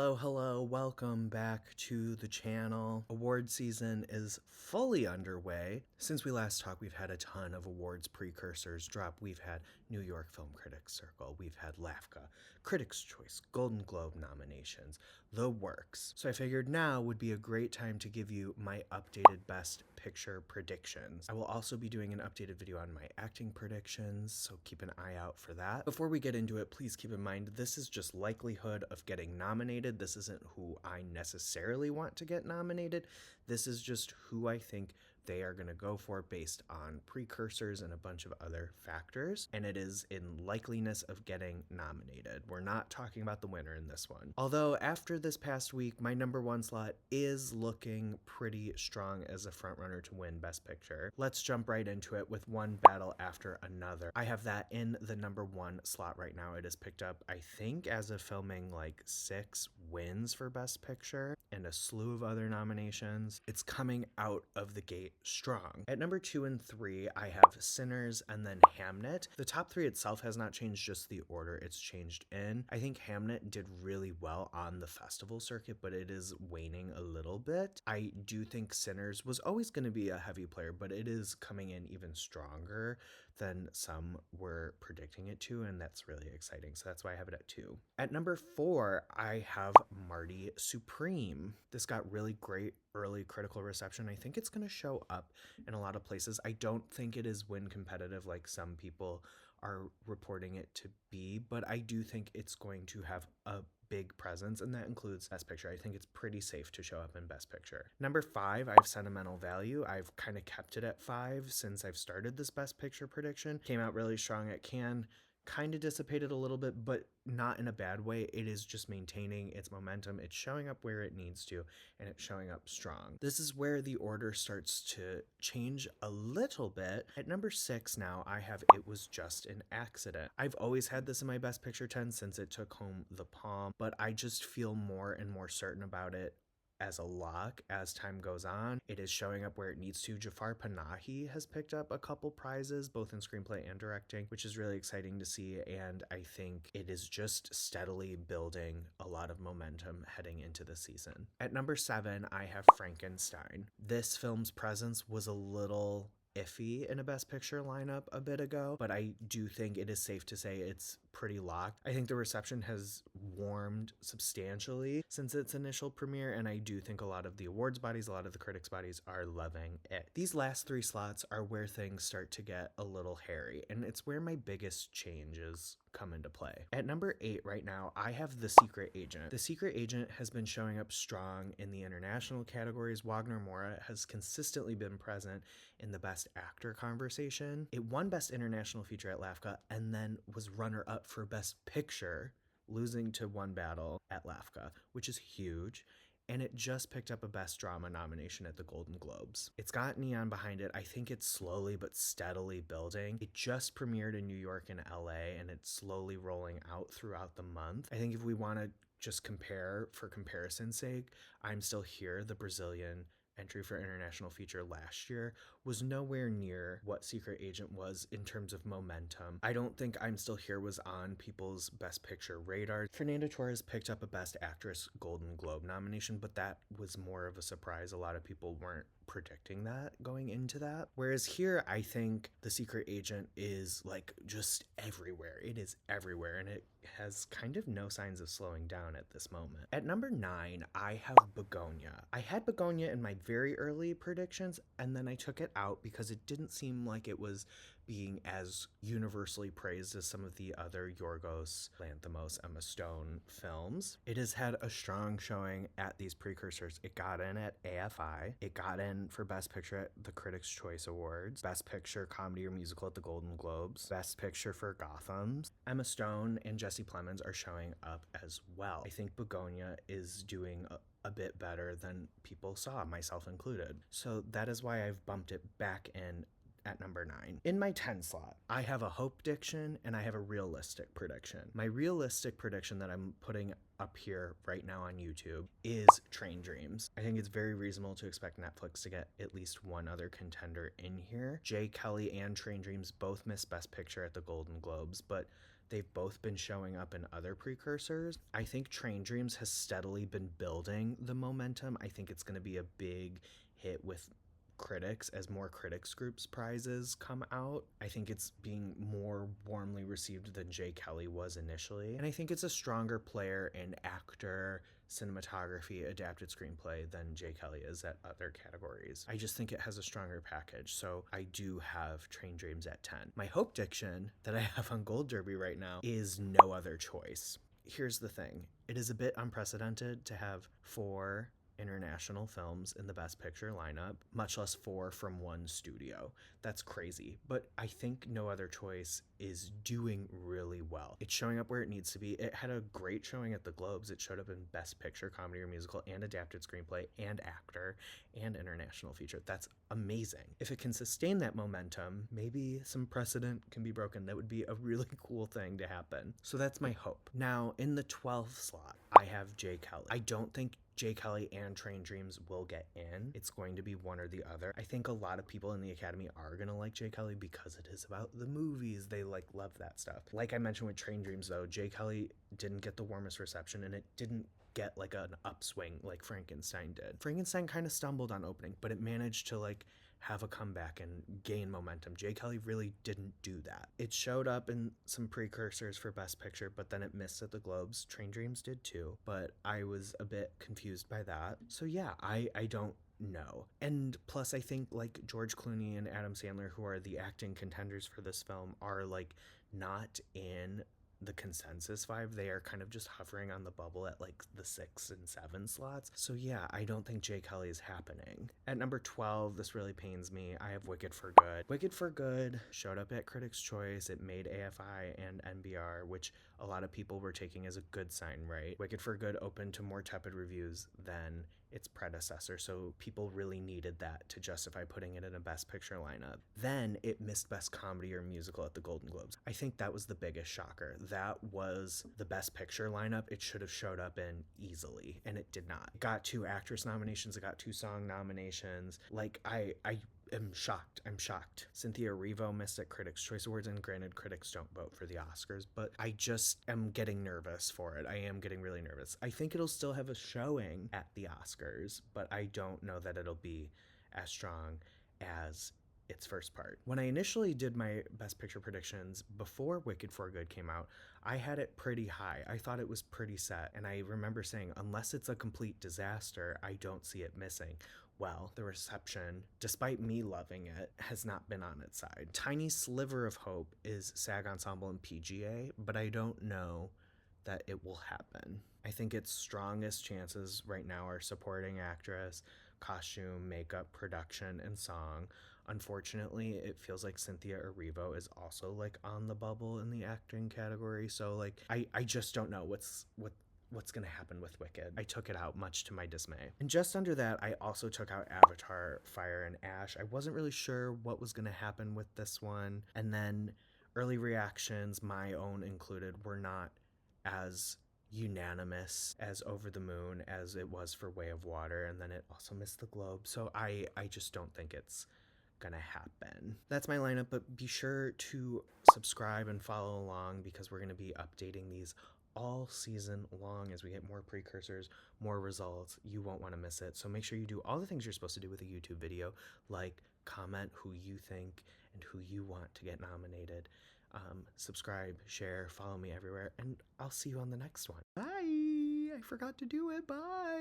Hello, welcome back to the channel. Award season is fully underway. Since we last talked, we've had a ton of awards precursors drop. We've had New York Film Critics Circle, we've had LAFCA, Critics' Choice, Golden Globe nominations, the works. So I figured now would be a great time to give you my updated Best Picture predictions. I will also be doing an updated video on my acting predictions, so keep an eye out for that. Before we get into it, please keep in mind this is just likelihood of getting nominated. This isn't who I necessarily want to get nominated. This is just who I think they are going to go for based on precursors and a bunch of other factors, and it is in likeliness of getting nominated. We're not talking about the winner in this one. Although after this past week, my number one slot is looking pretty strong as a frontrunner to win Best Picture. Let's jump right into it with one battle after another. I have that in the number one slot right now. It is picked up, I think, as of filming, like 6 wins for Best Picture and a slew of other nominations. It's coming out of the gate strong. At number 2 and 3, I have Sinners and then Hamnet. The top 3 itself has not changed, just the order it's changed in. I think Hamnet did really well on the festival circuit, but it is waning a little bit. I do think Sinners was always going to be a heavy player, but it is coming in even stronger than some were predicting it to, and that's really exciting. So that's why I have it at 2. At number 4, I have Marty Supreme. This got really great early critical reception. I think it's going to show up in a lot of places. I don't think it is win competitive like some people are reporting it to be, but I do think it's going to have a big presence, and that includes Best Picture. I think it's pretty safe to show up in Best Picture. Number 5, I have Sentimental Value. I've kind of kept it at 5 since I've started this Best Picture prediction. Came out really strong at Cannes. Kind of dissipated a little bit, but not in a bad way. It is just maintaining its momentum. It's showing up where it needs to, and it's showing up strong. This is where the order starts to change a little bit. At number 6 now, I have It Was Just an Accident. I've always had this in my Best Picture 10 since it took home the palm, but I just feel more and more certain about it as a lock as time goes on. It is showing up where it needs to. Jafar Panahi has picked up a couple prizes, both in screenplay and directing, which is really exciting to see, and I think it is just steadily building a lot of momentum heading into the season. At number 7, I have Frankenstein. This film's presence was a little iffy in a Best Picture lineup a bit ago, but I do think it is safe to say it's pretty locked. I think the reception has warmed substantially since its initial premiere, and I do think a lot of the awards bodies, a lot of the critics bodies are loving it. These last 3 slots are where things start to get a little hairy, and it's where my biggest changes come into play. At number 8 right now, I have The Secret Agent. The Secret Agent has been showing up strong in the international categories. Wagner Moura has consistently been present in the Best Actor conversation. It won Best International Feature at LAFCA and then was runner-up for Best Picture, losing to One Battle at LAFCA, which is huge. And it just picked up a Best Drama nomination at the Golden Globes. It's got Neon behind it. I think it's slowly but steadily building. It just premiered in New York and LA, and it's slowly rolling out throughout the month. I think if we want to just compare for comparison's sake, I'm Still Here, the Brazilian entry for international feature last year, was nowhere near what Secret Agent was in terms of momentum. I don't think I'm Still Here was on people's Best Picture radar. Fernanda Torres picked up a Best Actress Golden Globe nomination, but that was more of a surprise. A lot of people weren't predicting that going into that. Whereas here, I think The Secret Agent is like just everywhere. It is everywhere, and it has kind of no signs of slowing down at this moment. At number 9, I have Begonia. I had Begonia in my very early predictions, and then I took it out because it didn't seem like it was being as universally praised as some of the other Yorgos Lanthimos, Emma Stone films. It has had a strong showing at these precursors. It got in at AFI. It got in for Best Picture at the Critics' Choice Awards, Best Picture Comedy or Musical at the Golden Globes, Best Picture for Gotham's. Emma Stone and Jesse Plemons are showing up as well. I think Begonia is doing a bit better than people saw, myself included. So that is why I've bumped it back in at number 9. In my 10 slot, I have a hope prediction and I have a realistic prediction. My realistic prediction that I'm putting up here right now on YouTube is Train Dreams. I think it's very reasonable to expect Netflix to get at least one other contender in here. Jay Kelly and Train Dreams both missed Best Picture at the Golden Globes, but They've both been showing up in other precursors. I think Train Dreams has steadily been building the momentum. I think it's going to be a big hit with critics as more critics groups prizes come out. I think it's being more warmly received than Jay Kelly was initially, and I think it's a stronger player in actor, cinematography, adapted screenplay than Jay Kelly is at other categories. I just think it has a stronger package, so I do have Train Dreams at 10. My Hope Diction that I have on Gold Derby right now is No Other Choice. Here's the thing. It is a bit unprecedented to have 4 international films in the Best Picture lineup, much less 4 from one studio. That's crazy. But I think No Other Choice is doing really well. It's showing up where it needs to be. It had a great showing at the Globes. It showed up in Best Picture, Comedy or Musical, and Adapted Screenplay, and Actor, and International Feature. That's amazing. If it can sustain that momentum, maybe some precedent can be broken. That would be a really cool thing to happen. So that's my hope. Now, in the 12th slot, I have Jay Kelly. I don't think Jay Kelly and Train Dreams will get in. It's going to be one or the other. I think a lot of people in the Academy are going to like Jay Kelly because it is about the movies. They love that stuff. Like I mentioned with Train Dreams though, Jay Kelly didn't get the warmest reception, and it didn't get an upswing like Frankenstein did. Frankenstein kind of stumbled on opening, but it managed to have a comeback and gain momentum. Jay Kelly really didn't do that. It showed up in some precursors for Best Picture, but then it missed at the Globes. Train Dreams did too, but I was a bit confused by that. So yeah, I don't know. And plus I think George Clooney and Adam Sandler, who are the acting contenders for this film, are not in the consensus 5. They are kind of just hovering on the bubble at the 6 and 7 slots. So yeah, I don't think Jay Kelly is happening. At number 12, this really pains me, I have Wicked for Good. Wicked for Good showed up at Critics' Choice. It made AFI and NBR, which a lot of people were taking as a good sign, right? Wicked for Good opened to more tepid reviews than its predecessor, so people really needed that to justify putting it in a Best Picture lineup. Then it missed Best Comedy or Musical at the Golden Globes. I think that was the biggest shocker. That was the Best Picture lineup it should have showed up in easily, and it did not. It got 2 actress nominations, it got 2 song nominations. I'm shocked. Cynthia Erivo missed at Critics' Choice Awards, and granted, critics don't vote for the Oscars, but I just am getting nervous for it. I am getting really nervous. I think it'll still have a showing at the Oscars, but I don't know that it'll be as strong as its first part. When I initially did my Best Picture predictions before Wicked for Good came out, I had it pretty high. I thought it was pretty set, and I remember saying, unless it's a complete disaster, I don't see it missing. Well, the reception, despite me loving it, has not been on its side. Tiny sliver of hope is SAG Ensemble and PGA, but I don't know that it will happen. I think its strongest chances right now are supporting actress, costume, makeup, production, and song. Unfortunately, it feels like Cynthia Erivo is also on the bubble in the acting category, so I just don't know what's going to happen with Wicked. I took it out, much to my dismay. And just under that, I also took out Avatar, Fire and Ash. I wasn't really sure what was going to happen with this one. And then early reactions, my own included, were not as unanimous as Over the Moon as it was for Way of Water. And then it also missed the Globe. So I just don't think it's gonna happen. That's my lineup, but be sure to subscribe and follow along because we're gonna be updating these all season long as we get more precursors, more results. You won't want to miss it. So make sure you do all the things you're supposed to do with a YouTube video, like comment who you think and who you want to get nominated. Subscribe, share, follow me everywhere, and I'll see you on the next one. Bye! I forgot to do it. Bye!